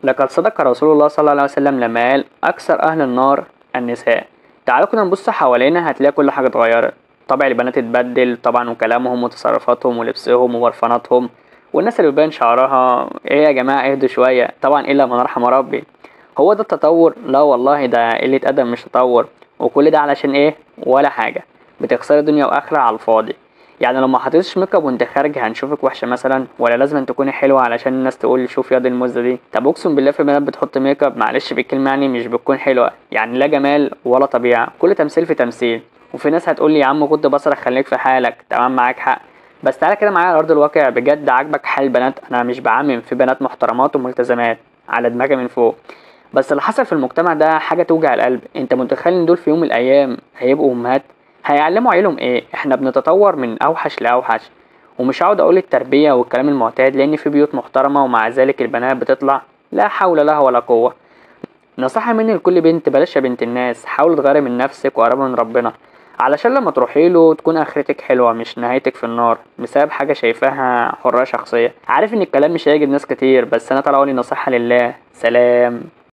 لقد صدق رسول الله صلى الله عليه وسلم لما قال أكثر أهل النار النساء. تعالوا كده نبص حوالينا هتلاقي كل حاجة اتغيرت. طبع البنات اتبدل طبعا، وكلامهم وتصرفاتهم ولبسهم وبرفاناتهم، والناس اللي بيبان شعرها ايه يا جماعة اهدوا شوية، طبعا الا من رحم ربي. هو ده التطور؟ لا والله ده قلة أدب مش تطور. وكل ده علشان ايه؟ ولا حاجة. بتخسري دنيا وآخرة على الفاضي. يعني لو ما حطيتش ميك اب وانت خارج هنشوفك وحشة مثلا، ولا لازم أن تكوني حلوة علشان الناس تقول شوف ياض المزة دي؟ طب اقسم بالله في بنات بتحط ميك اب معلش بالكلمة يعني مش بتكون حلوة، يعني لا جمال ولا طبيعة، كل تمثيل في تمثيل. وفي ناس هتقول لي يا عم غض بصرك خليك في حالك، تمام معاك حق. بس تعالى كده معايا على ارض الواقع بجد، عاجبك حال البنات؟ انا مش بعمم، في بنات محترمات وملتزمات على دماغي من فوق. بس اللي حصل في المجتمع ده حاجة توجع القلب. انت متخيل ان دول في يوم من الايام هيبقوا امهات؟ هيعلموا عيالهم ايه؟ احنا بنتطور من اوحش لاوحش. ومش هقعد اقول التربية والكلام المعتاد، لان في بيوت محترمة ومع ذلك البنات بتطلع لا حول لها ولا قوة. نصيحة مني لكل بنت، بلاش يا بنت الناس، حاول تغيري من نفسك وقربي من ربنا، علشان لما تروحي له تكون اخرتك حلوة مش نهايتك في النار بسبب حاجة شايفاها حرية شخصية. عارف ان الكلام مش هيعجب ناس كتير، بس انا طالع اقول نصيحة لله. سلام.